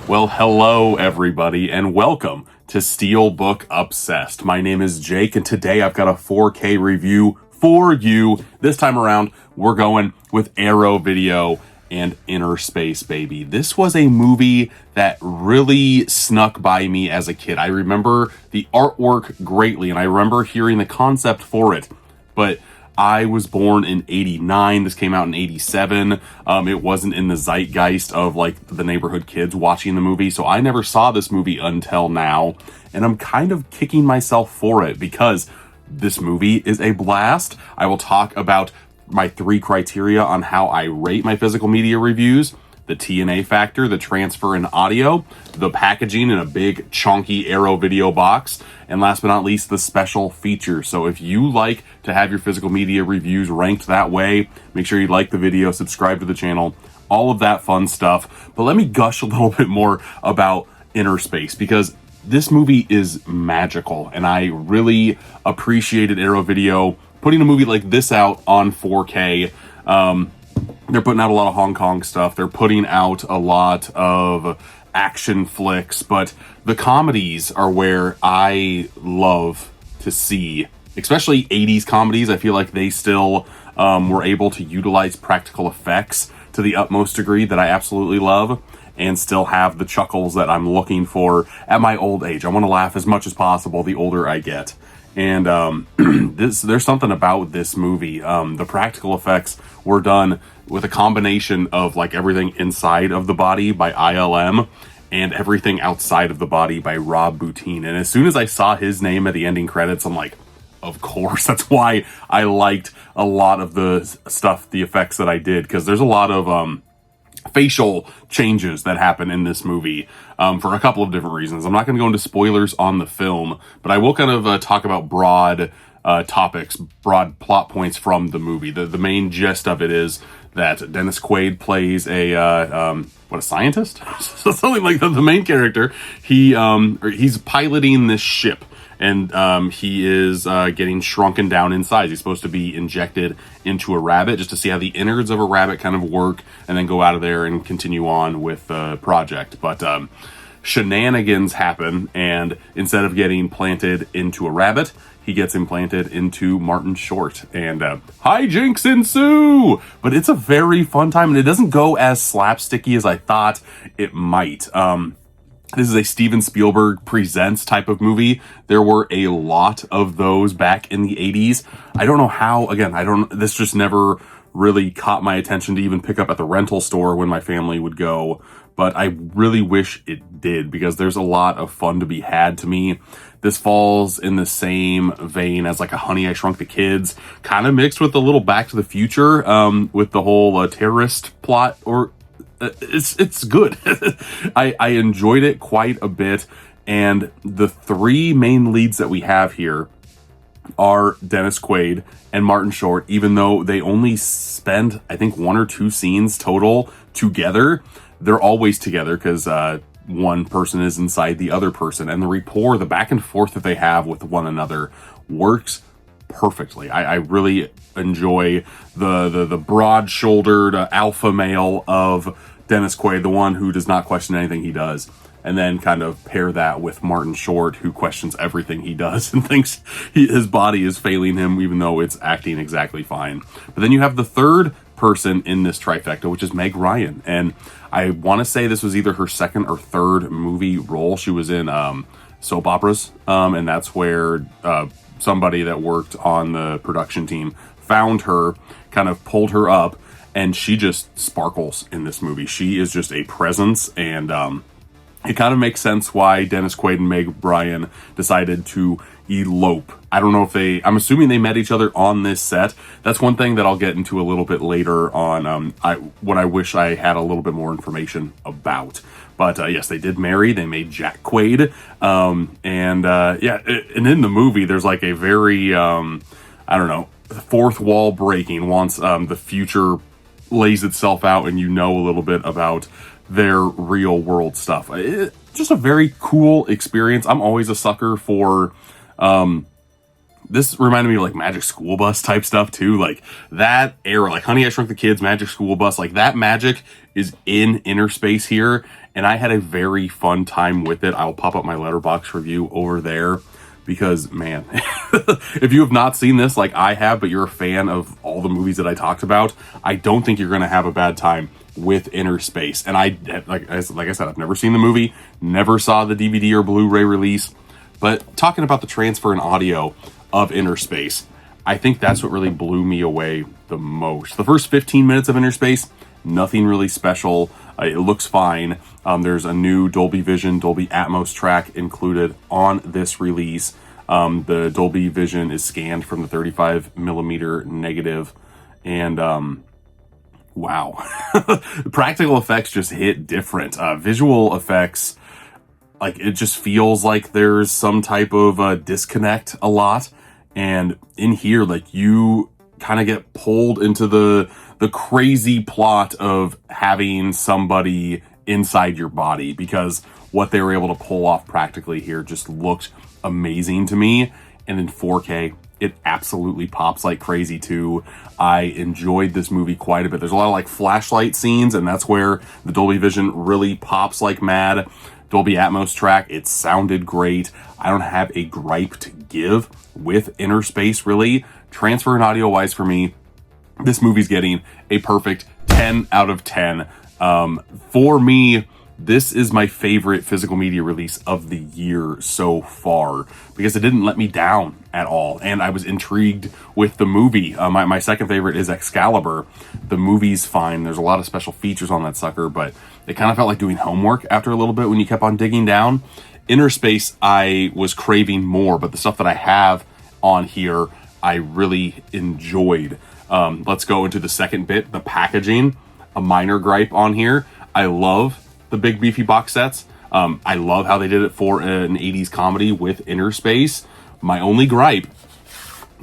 Well, hello everybody, and welcome to Steelbook Obsessed. My name is Jake, and today I've got a 4K review for you. This time around, we're going with Arrow Video and Innerspace, baby. This was a movie that really snuck by me as a kid. I remember the artwork greatly, and I remember hearing the concept for it, but I was born in 89. This came out in 87. It wasn't in the zeitgeist of like the neighborhood kids watching the movie. So I never saw this movie until now. And I'm kind of kicking myself for it because this movie is a blast. I will talk about my 3 criteria on how I rate my physical media reviews: the TNA factor, the transfer in audio, the packaging in a big chunky Arrow Video box, and last but not least, the special features. So if you like to have your physical media reviews ranked that way, make sure you like the video, subscribe to the channel, all of that fun stuff. But let me gush a little bit more about Innerspace, because this movie is magical, and I really appreciated Arrow Video putting a movie like this out on 4K. They're putting out a lot of Hong Kong stuff. They're putting out a lot of action flicks, but the comedies are where I love to see, especially 80s comedies. I feel like they still were able to utilize practical effects to the utmost degree that I absolutely love, and still have the chuckles that I'm looking for at my old age. I want to laugh as much as possible the older I get. And there's something about this movie. The practical effects were done with a combination of like everything inside of the body by ILM and everything outside of the body by Rob Bottin. And as soon as I saw his name at the ending credits, I'm like, of course. That's why I liked a lot of the stuff, the effects that I did, because there's a lot of facial changes that happen in this movie for a couple of different reasons. I'm not going to go into spoilers on the film, but I will kind of talk about broad topics, broad plot points from the movie. The main gist of it is that Dennis Quaid plays a scientist? Something like that. The main character, he's piloting this ship, and he is getting shrunken down in size. He's supposed to be injected into a rabbit just to see how the innards of a rabbit kind of work, and then go out of there and continue on with the project. But shenanigans happen, and instead of getting planted into a rabbit, he gets implanted into Martin Short, and hijinks ensue. But it's a very fun time, and it doesn't go as slapsticky as I thought it might. This is a Steven Spielberg presents type of movie. There were a lot of those back in the 80s. I don't know how, again, this just never really caught my attention to even pick up at the rental store when my family would go. But I really wish it did, because there's a lot of fun to be had. To me, this falls in the same vein as like a Honey, I Shrunk the Kids, kind of mixed with a little Back to the Future, with the whole terrorist plot, or it's good. I enjoyed it quite a bit, and the 3 main leads that we have here are Dennis Quaid and Martin Short. Even though they only spend, I think, 1 or 2 scenes total together, they're always together because one person is inside the other person, and the rapport, the back and forth that they have with one another works perfectly. I really enjoy the broad-shouldered alpha male of Dennis Quaid, the one who does not question anything he does, and then kind of pair that with Martin Short, who questions everything he does and thinks his body is failing him, even though it's acting exactly fine. But then you have the third person in this trifecta, which is Meg Ryan, and I want to say this was either her second or third movie role. She was in soap operas, and that's where somebody that worked on the production team found her, kind of pulled her up, and she just sparkles in this movie. She is just a presence, and it kind of makes sense why Dennis Quaid and Meg Ryan decided to elope. I don't know if I'm assuming they met each other on this set. That's one thing that I'll get into a little bit later on, what I wish I had a little bit more information about. But yes, they did marry. They made Jack Quaid. And in the movie, there's like a very, fourth wall breaking once the future lays itself out and you know a little bit about their real world stuff. Just a very cool experience. I'm always a sucker for this reminded me of like Magic School Bus type stuff too. Like that era, like Honey, I Shrunk the Kids, Magic School Bus, like that magic is in Innerspace here. And I had a very fun time with it. I'll pop up my Letterboxd review over there because, man, if you have not seen this like I have, but you're a fan of all the movies that I talked about, I don't think you're going to have a bad time with Innerspace. And like I said, I've never seen the movie, never saw the DVD or Blu-ray release, but talking about the transfer and audio of Innerspace, I think that's what really blew me away the most. The first 15 minutes of Innerspace, nothing really special. It looks fine. There's a new Dolby Vision, Dolby Atmos track included on this release. The Dolby Vision is scanned from the 35 millimeter negative, and wow. Practical effects just hit different. Visual effects, like it just feels like there's some type of disconnect a lot. And in here, like you kind of get pulled into the crazy plot of having somebody inside your body, because what they were able to pull off practically here just looked amazing to me. And in 4K, it absolutely pops like crazy too. I enjoyed this movie quite a bit. There's a lot of like flashlight scenes, and that's where the Dolby Vision really pops like mad. Dolby Atmos track, it sounded great. I don't have a gripe to give with Innerspace, really. Transfer and audio wise for me, this movie's getting a perfect 10 out of 10. For me, this is my favorite physical media release of the year so far, because it didn't let me down at all, and I was intrigued with the movie. My second favorite is Excalibur. The movie's fine. There's a lot of special features on that sucker, but it kind of felt like doing homework after a little bit when you kept on digging down. Innerspace, I was craving more, but the stuff that I have on here, I really enjoyed. Let's go into the second bit, the packaging. A minor gripe on here. I love the big beefy box sets. I love how they did it for an 80s comedy with Innerspace. My only gripe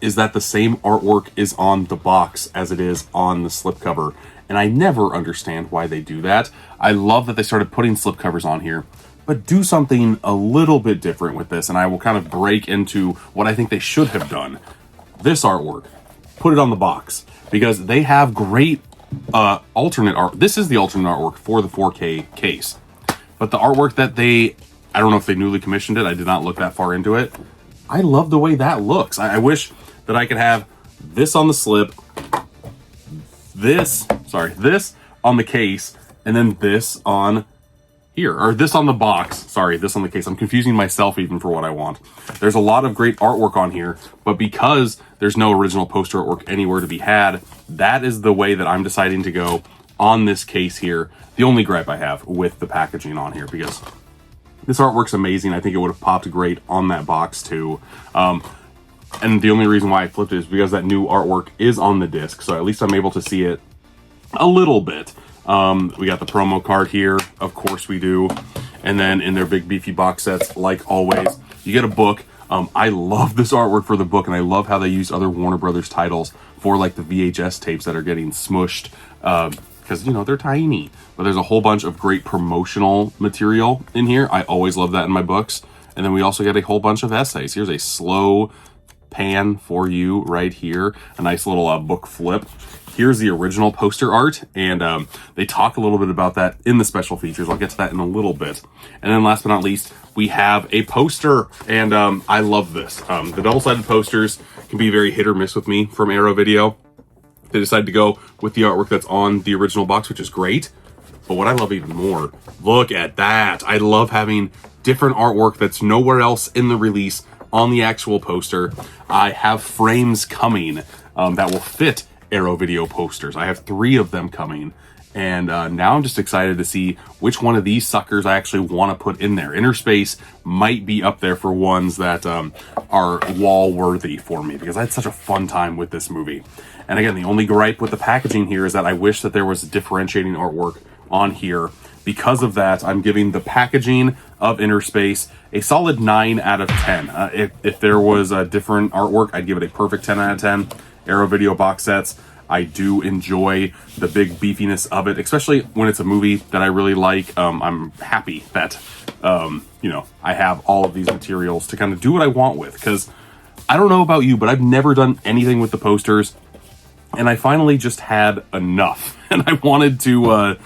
is that the same artwork is on the box as it is on the slipcover, and I never understand why they do that. I love that they started putting slipcovers on here, but do something a little bit different with this, and I will kind of break into what I think they should have done. This artwork, put it on the box, because they have great alternate art. This is the alternate artwork for the 4K case, but the artwork that I don't know if they newly commissioned it. I did not look that far into it. I love the way that looks. I wish that I could have this on the slip, this on the case, and then this on here, or this on the box. Sorry, this on the case. I'm confusing myself even for what I want. There's a lot of great artwork on here, but because there's no original poster artwork anywhere to be had, that is the way that I'm deciding to go on this case here. The only gripe I have with the packaging on here, because this artwork's amazing. I think it would have popped great on that box too. And the only reason why I flipped it is because that new artwork is on the disc, so at least I'm able to see it a little bit. We got the promo card here, of course we do. And then in their big beefy box sets, like always, you get a book. I love this artwork for the book, and I love how they use other Warner Brothers titles for like the VHS tapes that are getting smushed, because you know they're tiny. But there's a whole bunch of great promotional material in here. I always love that in my books. And then we also get a whole bunch of essays. Here's a slow pan for you right here, a nice little book flip. Here's the original poster art, and they talk a little bit about that in the special features. I'll get to that in a little bit. And then last but not least, we have a poster, and I love this. The double-sided posters can be very hit or miss with me from Arrow Video. They decided to go with the artwork that's on the original box, which is great. But what I love even more, look at that. I love having different artwork that's nowhere else in the release on the actual poster. I have frames coming that will fit Arrow Video posters. I have 3 of them coming, and now I'm just excited to see which one of these suckers I actually want to put in there. Innerspace might be up there for ones that are wall worthy for me, because I had such a fun time with this movie. And again, the only gripe with the packaging here is that I wish that there was differentiating artwork on here. Because of that, I'm giving the packaging of Innerspace a solid 9 out of 10. If there was a different artwork, I'd give it a perfect 10 out of 10. Arrow Video box sets, I do enjoy the big beefiness of it, especially when it's a movie that I really like. I'm happy that, you know, I have all of these materials to kind of do what I want with, because I don't know about you, but I've never done anything with the posters, and I finally just had enough, and I wanted to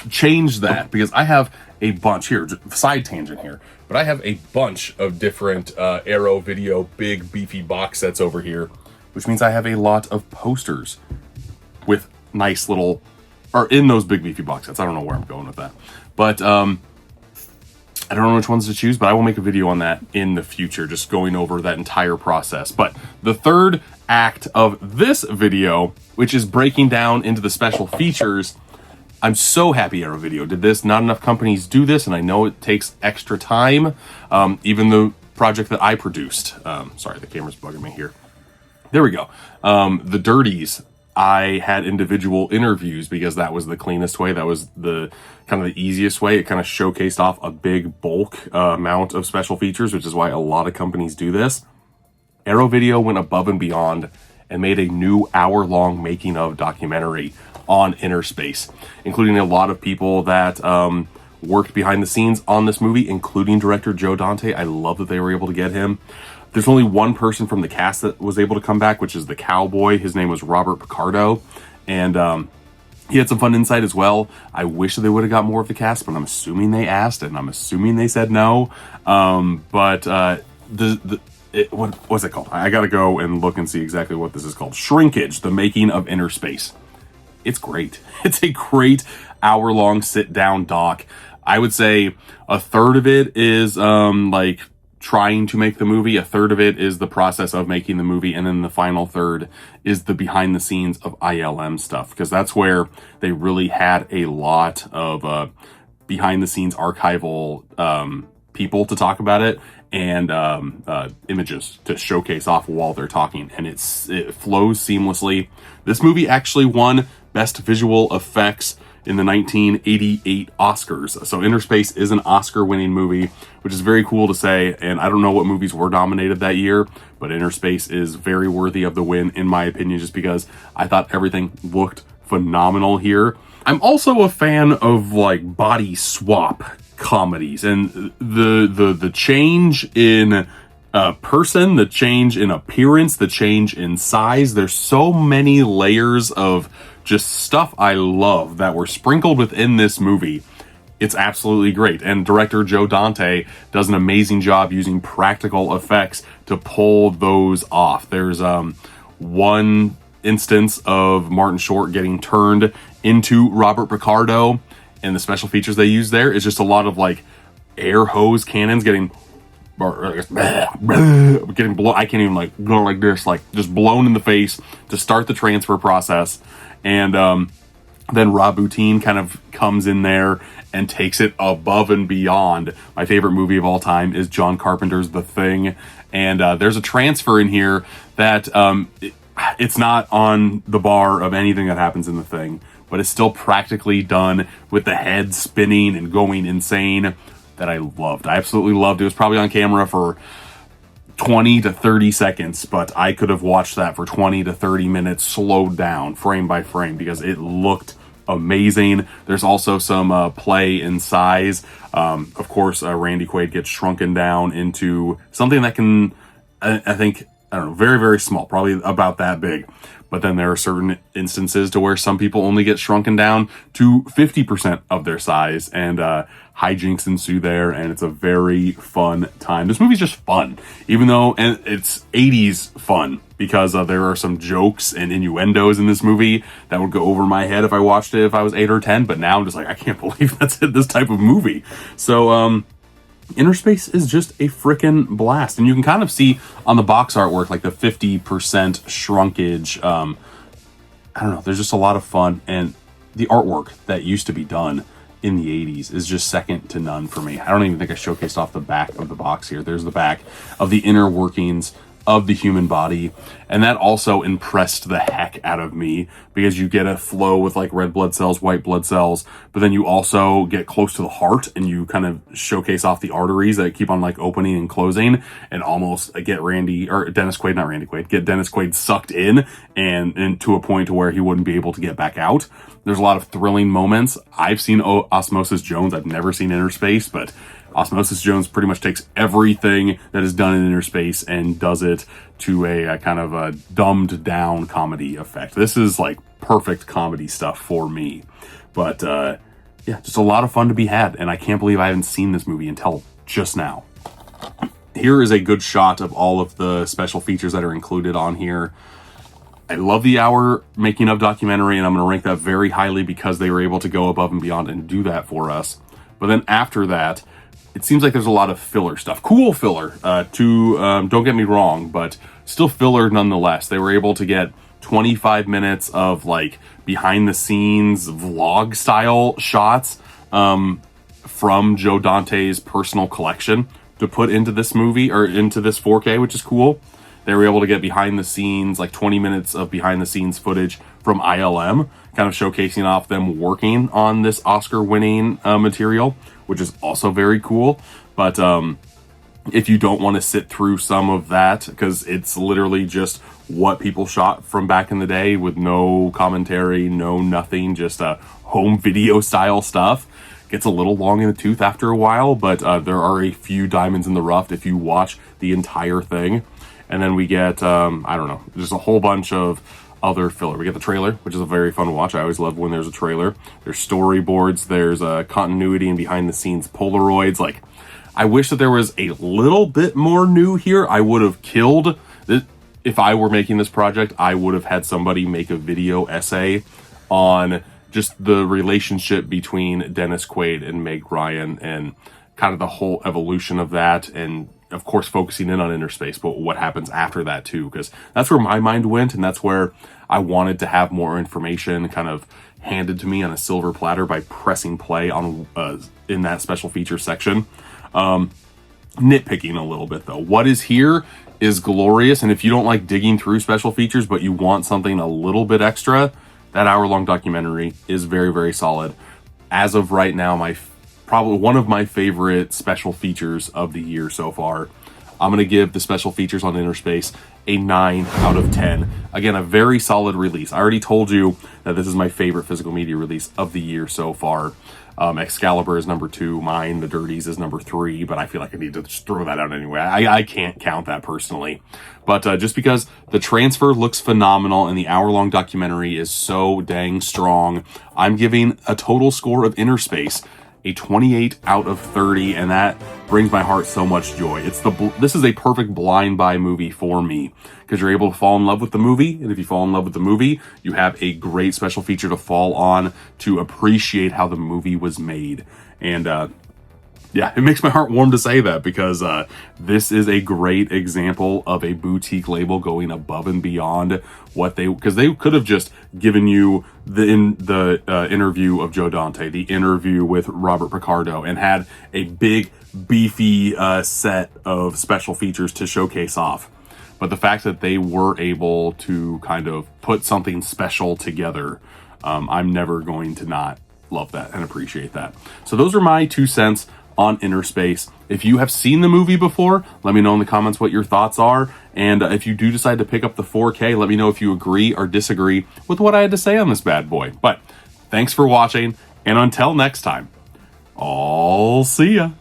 change that because I have a bunch here, side tangent here, but I have a bunch of different Arrow Video big beefy box sets over here, which means I have a lot of posters with nice little, or in those big beefy box sets. I don't know where I'm going with that, but I don't know which ones to choose, but I will make a video on that in the future, just going over that entire process. But the third act of this video, which is breaking down into the special features, I'm so happy Arrow Video did this. Not enough companies do this, and I know it takes extra time. Even the project that I produced, sorry, the camera's bugging me here. There we go. The Dirties, I had individual interviews because that was the cleanest way. That was the kind of the easiest way. It kind of showcased off a big bulk amount of special features, which is why a lot of companies do this. Arrow Video went above and beyond and made a new hour-long making of documentary on Innerspace, including a lot of people that worked behind the scenes on this movie, including director Joe Dante. I love that they were able to get him. There's only one person from the cast that was able to come back, which is the cowboy. His name was Robert Picardo, and he had some fun insight as well. I wish that they would have got more of the cast, but I'm assuming they asked, and I'm assuming they said no. What was it called? I gotta go and look and see exactly what this is called. Shrinkage, the making of Innerspace. It's great. It's a great hour-long sit-down doc. I would say a third of it is like trying to make the movie, a third of it is the process of making the movie, and then the final third is the behind the scenes of ILM stuff, because that's where they really had a lot of behind the scenes archival people to talk about it, and images to showcase off while they're talking, and it flows seamlessly. This movie actually won Best Visual Effects in the 1988 Oscars. So Innerspace is an Oscar-winning movie, which is very cool to say, and I don't know what movies were nominated that year, but Innerspace is very worthy of the win, in my opinion, just because I thought everything looked phenomenal here. I'm also a fan of like body swap comedies, and the change in person, the change in appearance, the change in size. There's so many layers of just stuff I love that were sprinkled within this movie. It's absolutely great. And director Joe Dante does an amazing job using practical effects to pull those off. There's one instance of Martin Short getting turned into Robert Picardo, and the special features they use there is just a lot of like air hose cannons getting blown. I can't even like go like this, like just blown in the face to start the transfer process. And then Rob Bottin kind of comes in there and takes it above and beyond. My favorite movie of all time is John Carpenter's The Thing. And there's a transfer in here that it's not on the bar of anything that happens in The Thing, but it's still practically done with the head spinning and going insane, that I loved. I absolutely loved it. It was probably on camera for 20 to 30 seconds, but I could have watched that for 20 to 30 minutes slowed down frame by frame because it looked amazing. There's also some play in size. Of course, Randy Quaid gets shrunken down into something that can, I think, I don't know, very, very small, probably about that big. But then there are certain instances to where some people only get shrunken down to 50% of their size, and hijinks ensue there, and it's a very fun time. This movie's just fun, even though it's 80s fun, because there are some jokes and innuendos in this movie that would go over my head if I watched it if I was 8 or 10, but now I'm just like, I can't believe that's this type of movie. So, Innerspace is just a frickin' blast, and you can kind of see on the box artwork like the 50% shrinkage. I don't know, there's just a lot of fun, and the artwork that used to be done in the 80s is just second to none for me. I don't even think I showcased off the back of the box here. There's the back of the inner workings of the human body, and that also impressed the heck out of me, because you get a flow with like red blood cells, white blood cells, but then you also get close to the heart, and you kind of showcase off the arteries that keep on like opening and closing, and almost get Dennis Quaid, get Dennis Quaid sucked in and to a point to where he wouldn't be able to get back out. There's a lot of thrilling moments. I've seen Osmosis Jones. I've never seen Innerspace, but Osmosis Jones pretty much takes everything that is done in Innerspace and does it to a kind of a dumbed down comedy effect. This is like perfect comedy stuff for me. But yeah, just a lot of fun to be had, and I can't believe I haven't seen this movie until just now. Here is a good shot of all of the special features that are included on here. I love the hour making of documentary, and I'm going to rank that very highly because they were able to go above and beyond and do that for us. But then after that, it seems like there's a lot of filler stuff. Cool filler, don't get me wrong, but still filler nonetheless. They were able to get 25 minutes of like behind the scenes vlog style shots from Joe Dante's personal collection to put into this movie, or into this 4K, which is cool. They were able to get behind the scenes, like 20 minutes of behind the scenes footage from ILM, kind of showcasing off them working on this Oscar winning material, which is also very cool. But if you don't want to sit through some of that, because it's literally just what people shot from back in the day with no commentary, no nothing, just home video style stuff, gets a little long in the tooth after a while, but there are a few diamonds in the rough if you watch the entire thing. And then we get, I don't know, just a whole bunch of other filler. We get the trailer, which is a very fun watch. I always love when there's a trailer. There's storyboards, there's continuity and behind the scenes Polaroids. Like, I wish that there was a little bit more new here. I would have killed this. If I were making this project, I would have had somebody make a video essay on just the relationship between Dennis Quaid and Meg Ryan and kind of the whole evolution of that, and of course focusing in on Innerspace, but what happens after that too, because that's where my mind went, and that's where I wanted to have more information kind of handed to me on a silver platter by pressing play on in that special feature section. Nitpicking a little bit though, what is here is glorious, and if you don't like digging through special features but you want something a little bit extra, that hour-long documentary is very, very solid. As of right now, probably one of my favorite special features of the year so far. I'm going to give the special features on Innerspace a 9 out of 10. Again, a very solid release. I already told you that this is my favorite physical media release of the year so far. Excalibur is number 2. Mine, The Dirties, is number 3, but I feel like I need to just throw that out anyway. I can't count that personally. But just because the transfer looks phenomenal and the hour-long documentary is so dang strong, I'm giving a total score of Innerspace a 28 out of 30, and that brings my heart so much joy. This is a perfect blind buy movie for me, because you're able to fall in love with the movie, and if you fall in love with the movie, you have a great special feature to fall on to appreciate how the movie was made. And yeah, it makes my heart warm to say that, because this is a great example of a boutique label going above and beyond what because they could have just given you the interview of Joe Dante, the interview with Robert Picardo, and had a big beefy set of special features to showcase off. But the fact that they were able to kind of put something special together, I'm never going to not love that and appreciate that. So those are my 2 cents on Innerspace. If you have seen the movie before, let me know in the comments what your thoughts are. And if you do decide to pick up the 4K, let me know if you agree or disagree with what I had to say on this bad boy. But thanks for watching, and until next time, I'll see ya.